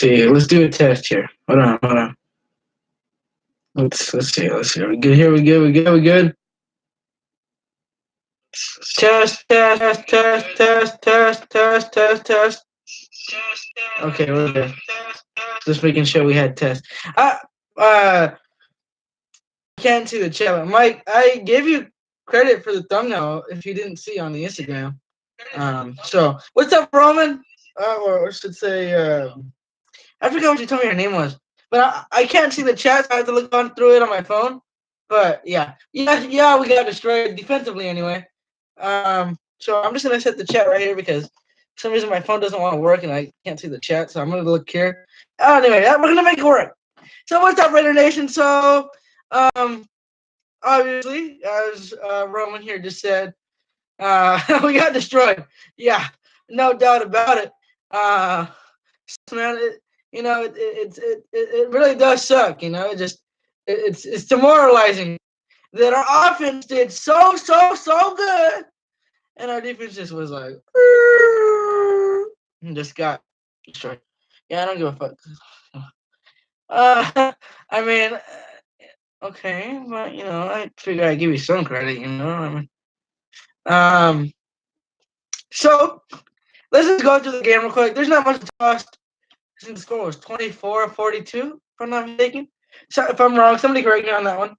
see. Let's do a test here. Hold on. Let's see. Are we good here? We good? Test. Okay, we're good. Just making sure we had test. Can't see the chat, but Mike, I gave you credit for the thumbnail if you didn't see on the Instagram. So what's up, Roman? Or I should say, I forgot what you told me your name was, but I can't see the chat, so I have to look on through it on my phone. But yeah, we got destroyed defensively anyway. So I'm just gonna set the chat right here because for some reason my phone doesn't want to work and I can't see the chat, so I'm gonna look here. Anyway, we're gonna make it work. So what's up, Raider Nation? So obviously, as Roman here just said, we got destroyed. Yeah, no doubt about it. Man, it really does suck. It's demoralizing that our offense did so good, and our defense just was like, and just got destroyed. Yeah, I don't give a fuck. I mean, okay, but I figure I'd give you some credit. So let's just go through the game real quick. There's not much to talk. I think the score was 24-42, if I'm not mistaken. So if I'm wrong, somebody correct me on that one.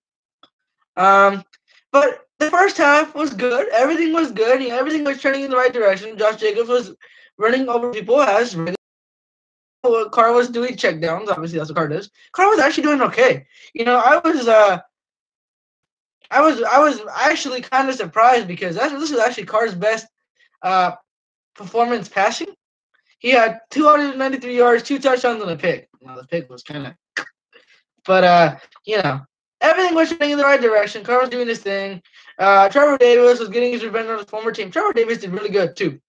But the first half was good. Everything was good. Everything was trending in the right direction. Josh Jacobs was running over people as Carr was doing checkdowns. Obviously, that's what Carr does. Carr was actually doing okay. I was actually kind of surprised because this is actually Carr's best performance passing. He had 293 yards, 2 touchdowns, and a pick. Well, the pick was kind of, but everything was trending in the right direction. Carr was doing his thing. Trevor Davis was getting his revenge on his former team. Trevor Davis did really good too.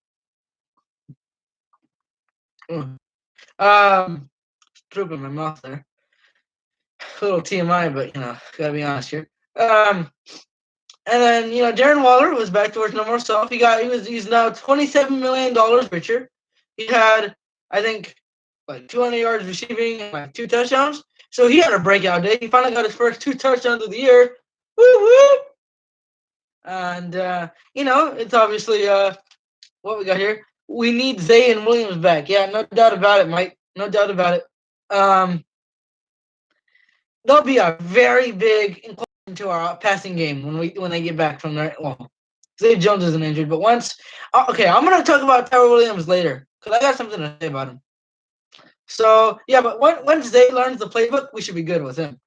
Droop in my mouth there. A little TMI, but gotta be honest here. And then Darren Waller was back towards normal self. He's now $27 million richer. He had, I think, like 200 yards receiving and like 2 touchdowns. So he had a breakout day. He finally got his first 2 touchdowns of the year. Woo woo! And it's obviously what we got here. We need Zay and Williams back. Yeah, no doubt about it, Mike. No doubt about it. There'll be a very big inclusion to our passing game when they get back from there. Well, Zay Jones isn't injured, but once. Okay, I'm gonna talk about Tyrell Williams later because I got something to say about him. So yeah, but once Zay learns the playbook, we should be good with him.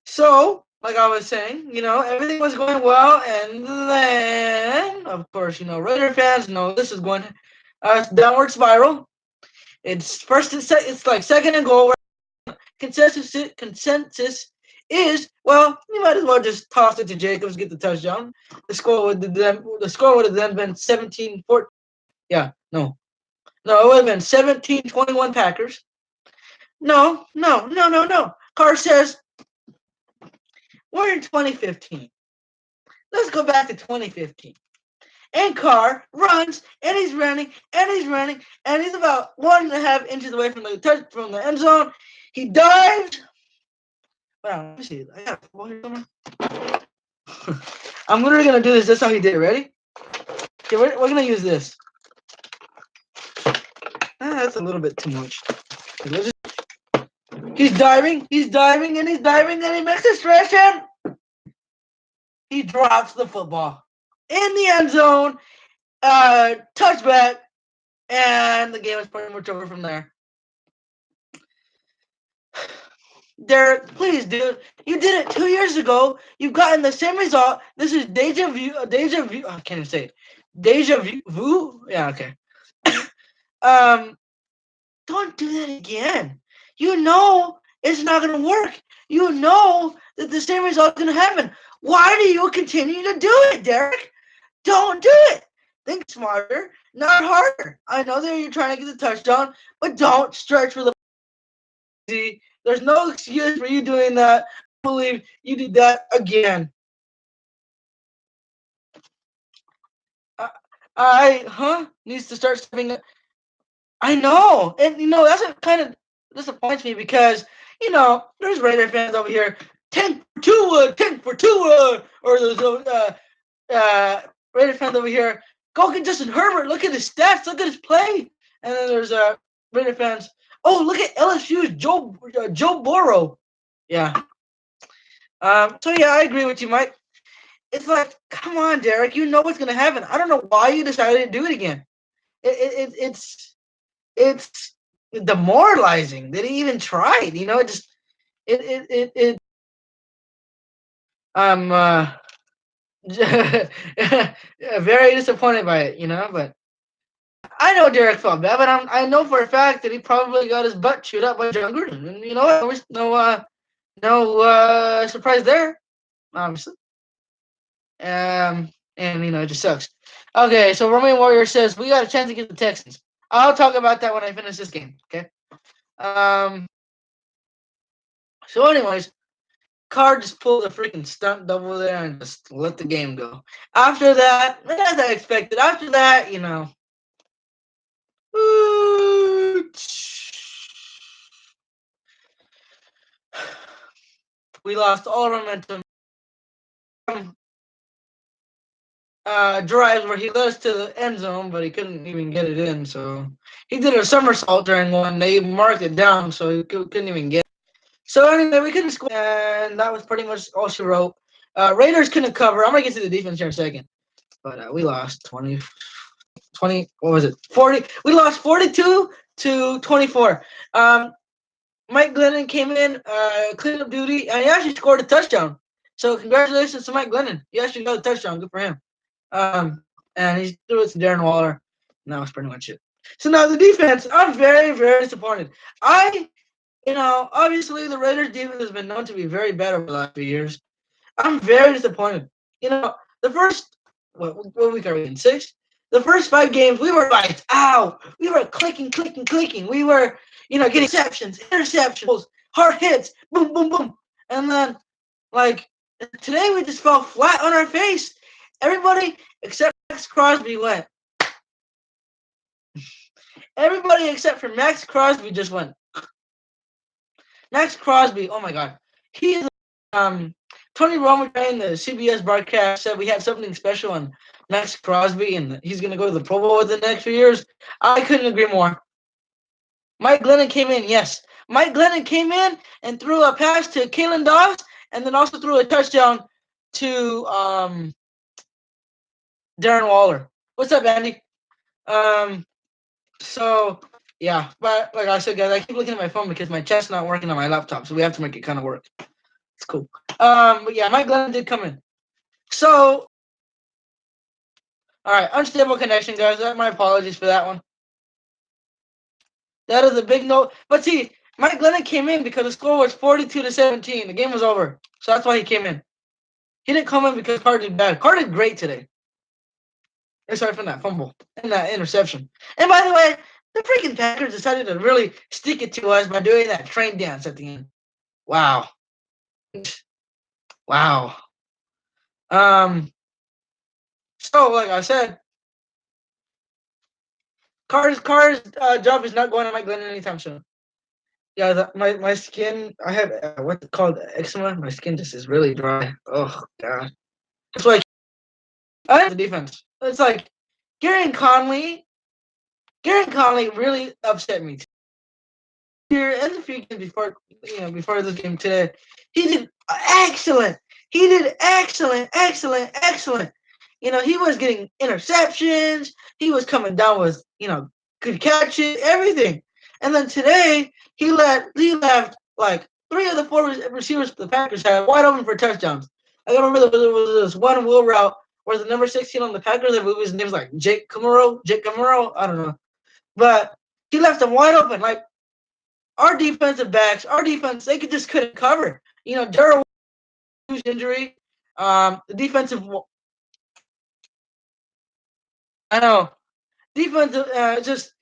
So like I was saying, everything was going well, and then of course, Raider fans know this is going downward spiral. It's like second and goal. Consensus is, well, you might as well just toss it to Jacobs, get the touchdown. The score would have then been 17-14. Yeah, no, it would have been 17-21 Packers. No. Carr says, we're in 2015. Let's go back to 2015. And Carr runs, and he's running, and he's about 1.5 inches away from the end zone. He dives. Wow, let me see. I got a football here somewhere. I'm literally gonna do this. That's how he did it. Ready? Okay, we're gonna use this. That's a little bit too much. He's diving, and he makes a stretch, and he drops the football in the end zone. Touchback, and the game is pretty much over from there. Derek, please, dude. You did it 2 years ago. You've gotten the same result. This is deja vu. I can't even say it. Deja vu? Yeah, okay. Don't do that again. You know it's not going to work. You know that the same result is going to happen. Why do you continue to do it, Derek? Don't do it. Think smarter, not harder. I know that you're trying to get the touchdown, but don't stretch for the easy. There's no excuse for you doing that. I believe you did that again. Needs to start stepping up. I know, and that's what kind of disappoints me because there's Raider fans over here, tank for Tua, or there's Raider fans over here, go get Justin Herbert. Look at his stats. Look at his play. And then there's Raider fans. Oh, look at LSU's Joe Burrow. Yeah. So yeah, I agree with you, Mike. It's like, come on, Derek. You know what's gonna happen. I don't know why you decided to do it again. It's demoralizing that he even tried. It just it I'm very disappointed by it. But I know Derek felt bad, but I know for a fact that he probably got his butt chewed up by John Gruden, and you know what? There's no surprise there, obviously. And it just sucks. Okay, so Roman Warrior says we got a chance to get the Texans. I'll talk about that when I finish this game. Okay. So, anyways, Carr just pulled a freaking stunt double there and just let the game go. After that, as I expected. After that, we lost all momentum. Drives where he led us to the end zone, but he couldn't even get it in. So he did a somersault during one. They marked it down, so he couldn't even get it. So anyway, we couldn't score, and that was pretty much all she wrote. Raiders couldn't cover. I'm going to get to the defense here in a second. But we lost 20, what was it? 40. We lost 42 to 24. Mike Glennon came in, cleaned up duty, and he actually scored a touchdown. So congratulations to Mike Glennon. He actually got a touchdown. Good for him. And he threw it to Darren Waller, and that was pretty much it. So now the defense, I'm very, very disappointed. Obviously the Raiders defense has been known to be very bad over the last few years. I'm very disappointed. The first, what week are we in? 6? The first 5 games, we were lights out. We were clicking. We were, getting interceptions, hard hits, boom, boom, boom. And then, today we just fell flat on our face. Everybody except Max Crosby went. Everybody except for Max Crosby just went. Max Crosby, oh my God. He is, Tony Romo in the CBS broadcast said we had something special on Max Crosby and he's going to go to the Pro Bowl within the next few years. I couldn't agree more. Mike Glennon came in, yes. Mike Glennon came in and threw a pass to Kalen Doss and then also threw a touchdown to Darren Waller. What's up, Andy? So, yeah. But like I said, guys, I keep looking at my phone because my chat's not working on my laptop, so we have to make it kind of work. It's cool. But yeah, Mike Glennon did come in. So, all right, unstable connection, guys. My apologies for that one. That is a big note. But see, Mike Glennon came in because the score was 42-17. The game was over. So that's why he came in. He didn't come in because Carr did bad. Carr did great today. Aside from that fumble and that interception. And by the way, the freaking Packers decided to really stick it to us by doing that train dance at the end. Wow. Wow. So like I said, Carr's job is not going to Mike Glennon anytime soon. Yeah, my skin, I have what's it called, eczema. My skin just is really dry. Oh God. That's why I have the defense. It's like Garrett Conley really upset me. Here and a few games before this game today, he did excellent. He did excellent. He was getting interceptions. He was coming down with good catches, everything. And then today he left like 3 of the 4 receivers the Packers had wide open for touchdowns. I remember there was this one wheel route where the number 16 on the Packers, his name was like Jake Camaro. I don't know, but he left them wide open. Like our defensive backs, they just couldn't cover. Darrell injury. The defensive. I know. Defensive. Just.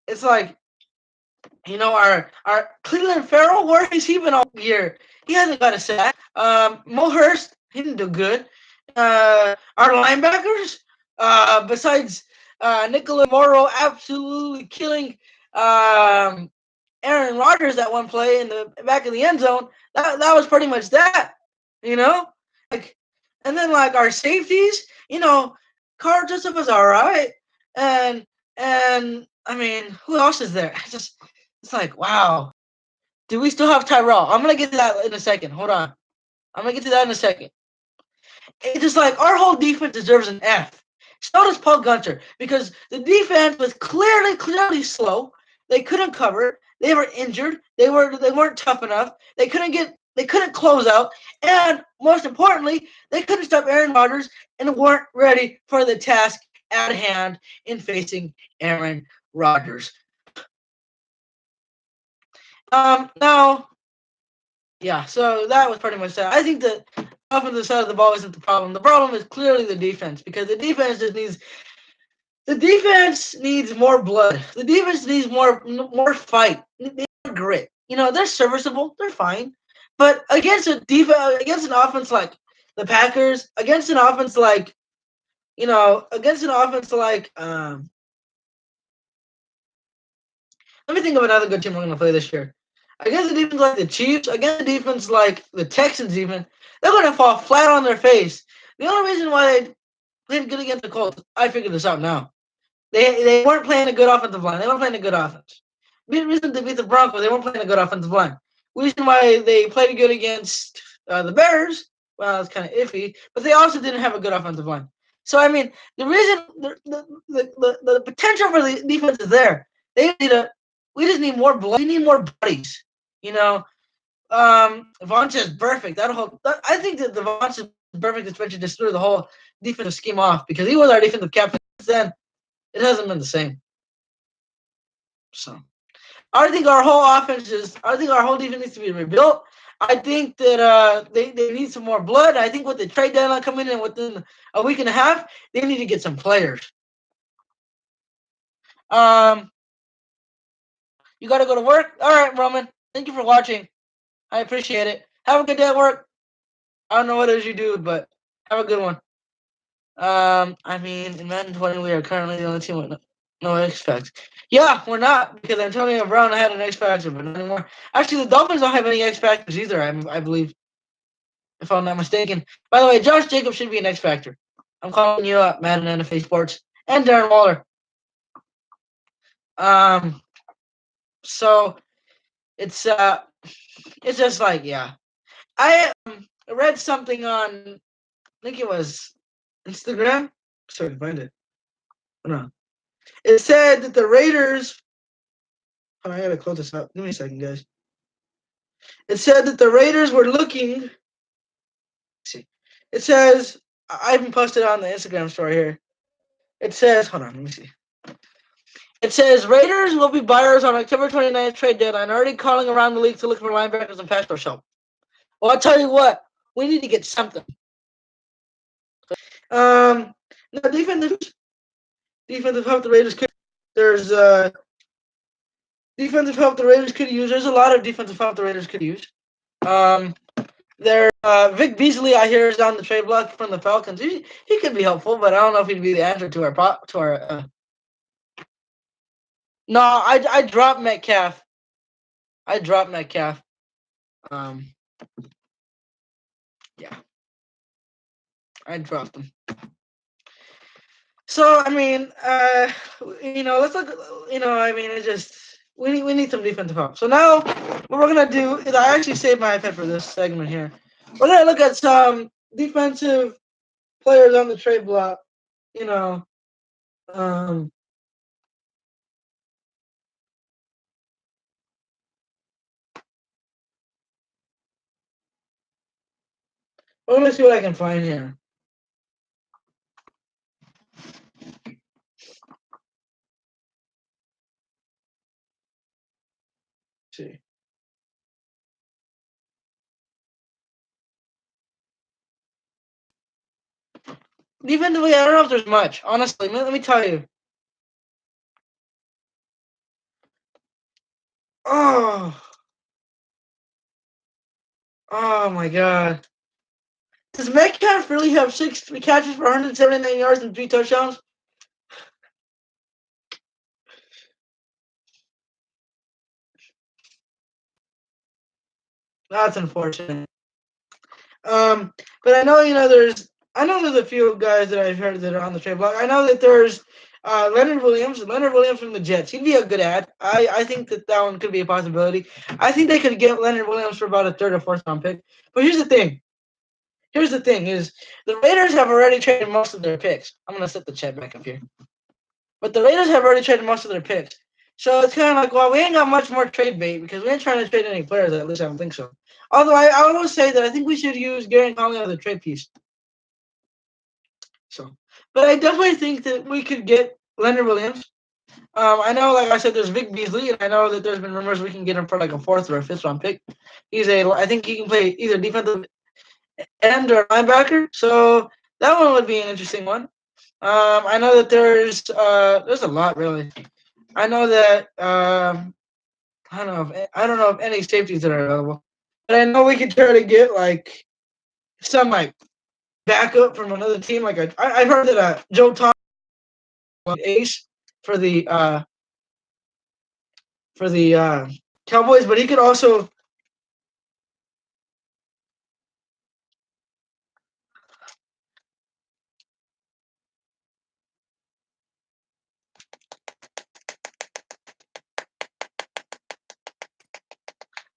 It's like. Our Cleveland Farrell. Where has he been all year? He hasn't got a sack. Mo Hurst. He didn't do good. Our linebackers. Besides Nicola Morrow absolutely killing um, Aaron Rodgers at one play in the back of the end zone, that was pretty much that. You know, like, and then like our safeties, Carl Joseph was all right, and I mean, who else is there? It's like, wow. Do we still have Tyrell? I'm gonna get to that in a second. Hold on. I'm gonna get to that in a second. It's just like our whole defense deserves an F. So does Paul Gunter because the defense was clearly slow. They couldn't cover. They were injured. They weren't tough enough. They couldn't close out, and most importantly, they couldn't stop Aaron Rodgers and weren't ready for the task at hand in facing Aaron Rodgers. Now, yeah, so that was pretty much that. I think that offensive side of the ball isn't the problem. The problem is clearly the defense because the defense needs more blood. The defense needs more fight, more grit. They're serviceable, they're fine, but against an offense like the Packers, against an offense like let me think of another good team we're going to play this year. Against a defense like the Chiefs, against a defense like the Texans, even they're going to fall flat on their face. The only reason why they played good against the Colts, I figured this out now. They weren't playing a good offensive line. They weren't playing a good offense. The reason to beat the Broncos, they weren't playing a good offensive line. The reason why they played good against the Bears, well, it's kind of iffy, but they also didn't have a good offensive line. So I mean, the reason the potential for the defense is there. They need a We just need more blood. We need more bodies. You know, Vontae is perfect. I think that the Vontae is perfect suspension just threw the whole defensive scheme off because he was our defensive captain. Then it hasn't been the same. So I think our whole I think our whole defense needs to be rebuilt. I think that they need some more blood. I think with the trade deadline coming in within a week and a half, they need to get some players. Um, you got to go to work. All right, Roman. Thank you for watching. I appreciate it. Have a good day at work. I don't know what it is you do, but have a good one. I mean, in Madden 20, we are currently the only team with no X Factor. Yeah, we're not because Antonio Brown had an X Factor, but not anymore. Actually, the Dolphins don't have any X Factors either. I believe, if I'm not mistaken. By the way, Josh Jacobs should be an X Factor. I'm calling you up, Madden NFL Sports, and Darren Waller. Um, so it's just like yeah. I read something on I think it was Instagram. Sorry, find it. Hold on. It said that the Raiders. Oh, I gotta close this up. Give me a second, guys. It said that the Raiders were looking. Let's see, it says I even posted on the Instagram story here. It says, hold on, let me see. It says Raiders will be buyers on October 29th trade deadline, already calling around the league to look for linebackers and pass rush help. Well, I'll tell you what, we need to get something. No, defensive help the Raiders could. There's defensive help the Raiders could use. There's a lot of defensive help the Raiders could use. There, Vic Beasley, I hear, is on the trade block from the Falcons. He could be helpful, but I don't know if he'd be the answer to our. No, I dropped Metcalf. I dropped Metcalf. Yeah, I dropped him. So I mean, let's look. I mean, it just we need some defensive help. So now what we're gonna do is I actually saved my iPad for this segment here. We're gonna look at some defensive players on the trade block. You know, let me see what I can find here. Let's see. Defensively, I don't know if there's much. Honestly, let me tell you. Oh, oh my God. Does Metcalf really have 6 catches for 179 yards and 3 touchdowns? That's unfortunate. But I know there's a few guys that I've heard that are on the trade block. I know that there's Leonard Williams. Leonard Williams from the Jets. He'd be a good ad. I think that one could be a possibility. I think they could get Leonard Williams for about a third or fourth round pick. But here's the thing. Is the Raiders have already traded most of their picks. I'm gonna set the chat back up here. But the Raiders have already traded most of their picks. So it's kind of like, well, we ain't got much more trade bait because we ain't trying to trade any players. At least I don't think so. Although I will say that I think we should use Garrett Conley as a trade piece. So, but I definitely think that we could get Leonard Williams. I know, like I said, there's Vic Beasley, and I know that there's been rumors we can get him for like a fourth or a fifth round pick. I think he can play either defensive end or linebacker. So that one would be an interesting one. I know that there's a lot really. I know that I don't know if any safeties that are available, but I know we could try to get like some like backup from another team. Like I've heard that Joe Thomas ace for the Cowboys, but he could also.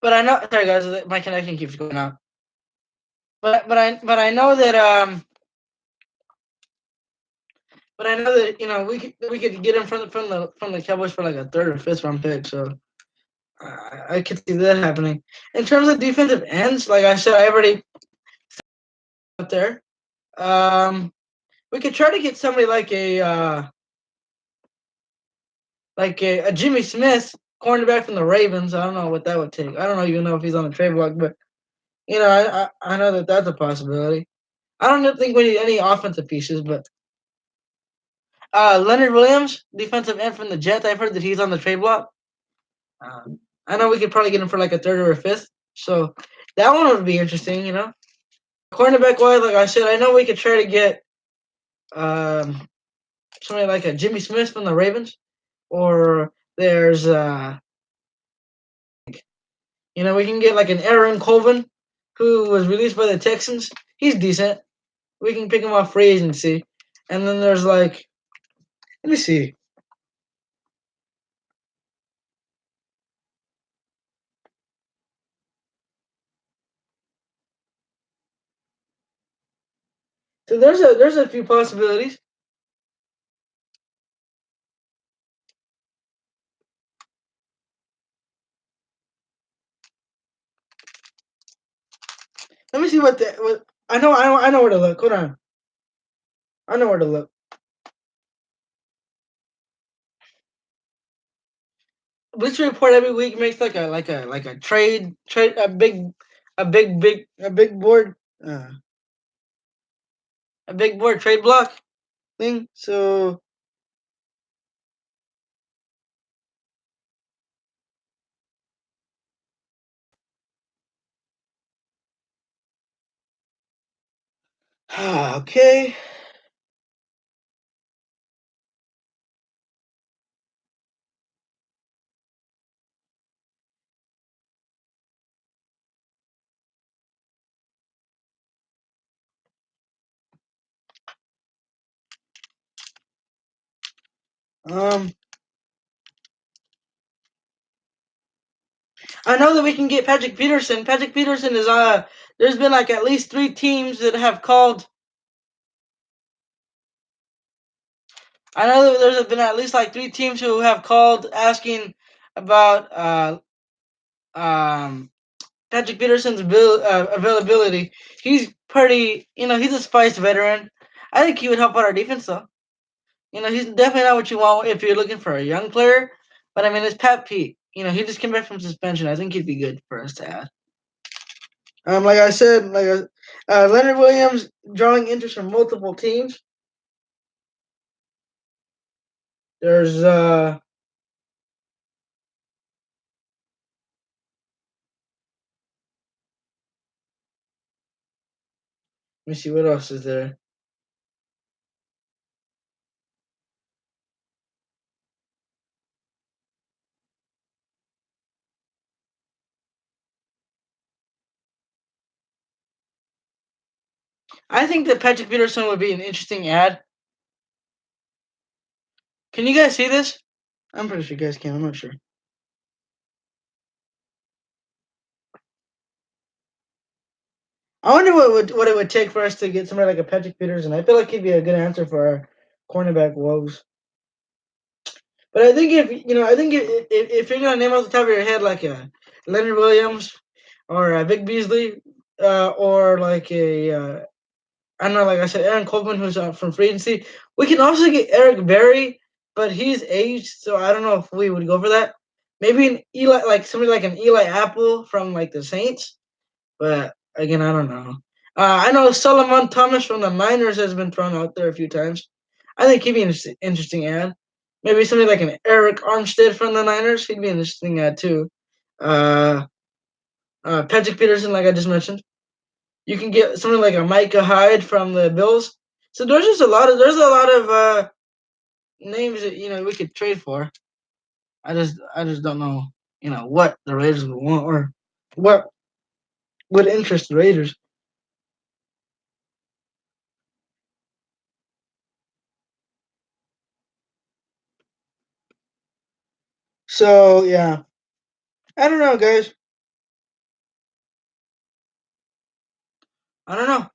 But I know, sorry guys, my connection keeps going out. But I know that but I know that we could get him from the Cowboys for like a third or fifth round pick. So I could see that happening. In terms of defensive ends, like I said, I already up there. We could try to get somebody like a Jimmy Smith, cornerback from the Ravens. I don't know what that would take. I don't even know if he's on the trade block, but I know that that's a possibility. I don't think we need any offensive pieces, but Leonard Williams, defensive end from the Jets. I've heard that he's on the trade block. I know we could probably get him for like a third or a fifth. So that one would be interesting, Cornerback wise, like I said, I know we could try to get somebody like a Jimmy Smith from the Ravens, or there's we can get like an Aaron Colvin, who was released by the Texans. He's decent. We can pick him off free agency, and then there's like, let me see. So there's a few possibilities. Let me see what I know where to look. Hold on. I know where to look. Bleacher Report every week makes like a trade a big board a big board trade block thing. So okay. Um, I know that we can get Patrick Peterson. Patrick Peterson is there's been like at least 3 teams that have called. I know that there's been at least like 3 teams who have called asking about Patrick Peterson's availability. He's pretty, he's a spiced veteran. I think he would help out our defense though. He's definitely not what you want if you're looking for a young player. But I mean, it's Pat Pete. He just came back from suspension. I think he'd be good for us to add. Like I said, Leonard Williams drawing interest from multiple teams. There's Let me see what else is there. I think that Patrick Peterson would be an interesting ad. Can you guys see this? I'm pretty sure you guys can. I'm not sure. I wonder what it would take for us to get somebody like a Patrick Peterson. I feel like he'd be a good answer for our cornerback woes. But I think if you're gonna name off the top of your head like a Leonard Williams or a Vic Beasley or like a I don't know, like I said, Aaron Coleman, who's from free agency. We can also get Eric Berry, but he's aged, so I don't know if we would go for that. Maybe an Eli, like somebody like an Eli Apple from like the Saints, but again, I don't know. I know Solomon Thomas from the Miners has been thrown out there a few times. I think he'd be an interesting ad. Maybe somebody like an Eric Armstead from the Niners. He'd be an interesting ad too. Uh, Patrick Peterson, like I just mentioned. You can get something like a Micah Hyde from the Bills. So there's a lot of names that we could trade for. I just don't know what the Raiders would want or what would interest the Raiders. So yeah, I don't know, guys. I don't know.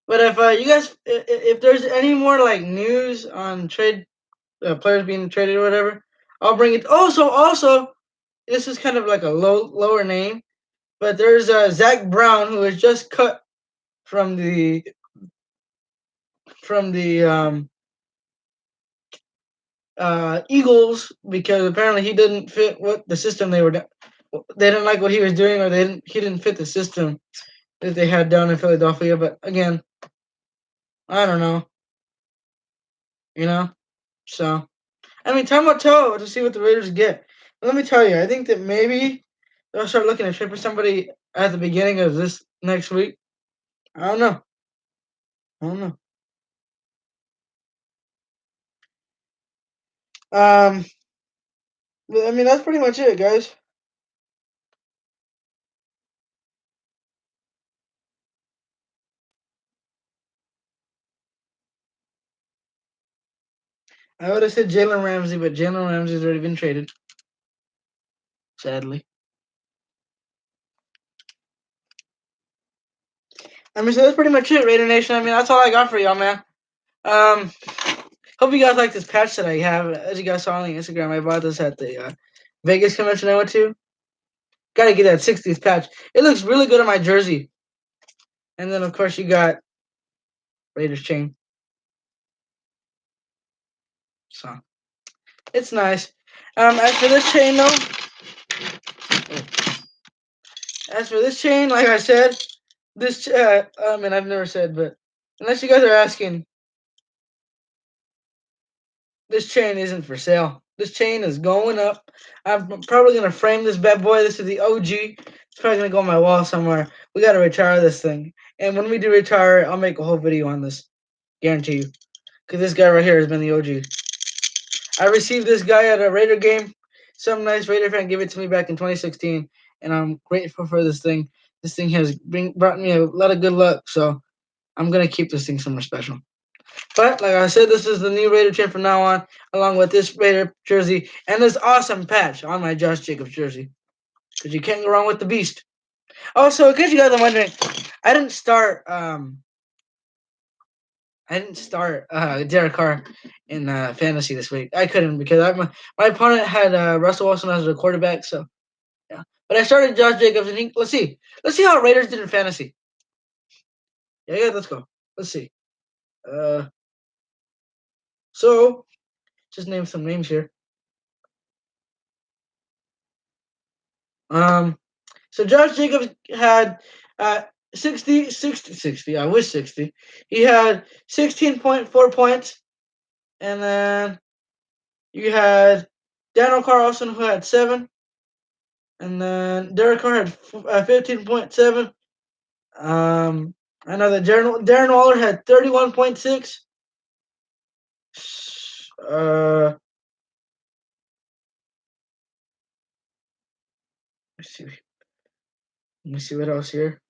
But if you guys, if there's any more like news on trade players being traded or whatever, I'll bring it. Also, this is kind of like a lower name, but there's Zach Brown who was just cut from the from the Eagles because apparently he didn't fit what the system they were. They didn't like what he was doing, or he didn't fit the system that they had down in Philadelphia. But again, I don't know, you know. So I mean, time will tell to see what the Raiders get. But let me tell you, I think that maybe they'll start looking at trade for somebody at the beginning of this next week. I don't know. I don't know. Um, but, I mean, that's pretty much it, guys. I would have said Jalen Ramsey, but Jalen Ramsey's already been traded, sadly. I mean, so that's pretty much it, Raider Nation. I mean, that's all I got for y'all, man. Um, hope you guys like this patch that I have. As you guys saw on the Instagram, I bought this at the Vegas convention I went to. Got to get that 60th patch. It looks really good on my jersey. And then, of course, you got Raiders chain. So it's nice. As for this chain, though, like I said, this I mean, I've never said, but unless you guys are asking, this chain isn't for sale. This chain is going up. I'm probably gonna frame this bad boy. This is the OG. It's probably gonna go on my wall somewhere. We gotta retire this thing, and when we do retire, I'll make a whole video on this. Guarantee you, because this guy right here has been the OG. I received this guy at a Raider game. Some nice Raider fan gave it to me back in 2016, and I'm grateful for this thing. This thing has brought me a lot of good luck, so I'm gonna keep this thing somewhere special. But like I said, this is the new Raider chain from now on, along with this Raider jersey and this awesome patch on my Josh Jacobs jersey. Because you can't go wrong with the beast. Also, in case you guys are wondering, I didn't start Derek Carr in fantasy this week. I couldn't because my opponent had Russell Wilson as a quarterback, so yeah. But I started Josh Jacobs, and let's see how Raiders did in fantasy. Yeah, let's go. Let's see. Uh, so just name some names here. So Josh Jacobs had 60. I wish 60. He had 16.4 points. And then you had Daniel Carlson, who had 7. And then Derek Carr had 15.7. I know that Darren Waller had 31.6. Let's see. Let me see what else here.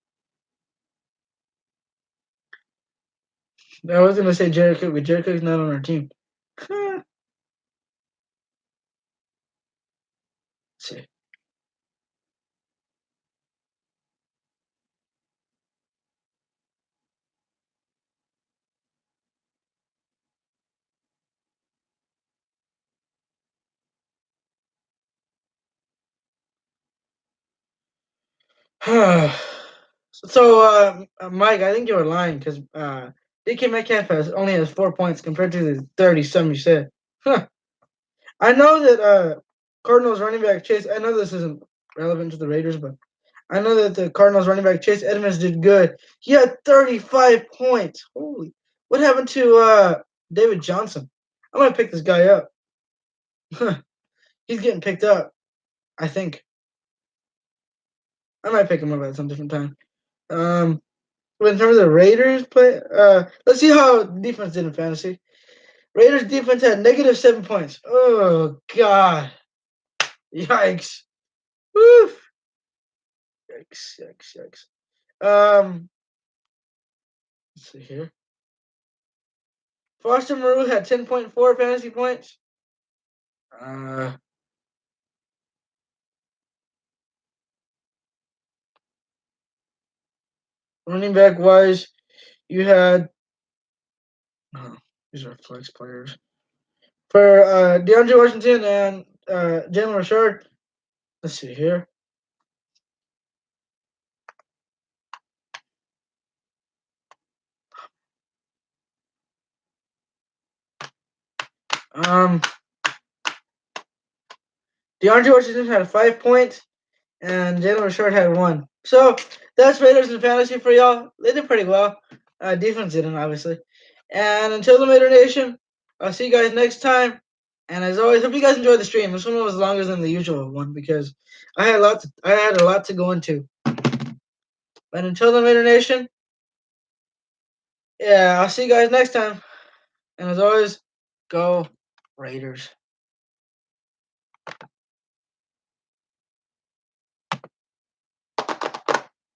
I was gonna say Jared Cook, but Jared Cook's not on our team. Let's see. So, Mike, I think you were lying because DK Metcalf only has 4 points compared to the 30-some you said. Huh. I know that Cardinals running back Chase. I know this isn't relevant to the Raiders, but I know that the Cardinals running back Chase Edmonds did good. He had 35 points. Holy! What happened to David Johnson? I'm gonna pick this guy up. He's getting picked up. I think I might pick him up at some different time. But in terms of Raiders play, let's see how defense did in fantasy. Raiders defense had -7 points. Oh God! Yikes! Woof! Yikes! Yikes! Yikes! Let's see here. Foster Moreau had 10.4 fantasy points. Uh, Running back wise, you had these are flex players for DeAndre Washington and Jalen Richard. Let's see here. Um, DeAndre Washington had 5 points, and Jalen Richard had 1. So that's Raiders in fantasy for y'all. They did pretty well. Defense didn't, obviously. And until the Raider Nation, I'll see you guys next time. And as always, hope you guys enjoyed the stream. This one was longer than the usual one because I had a lot to go into. But until the Raider Nation, yeah, I'll see you guys next time. And as always, go Raiders.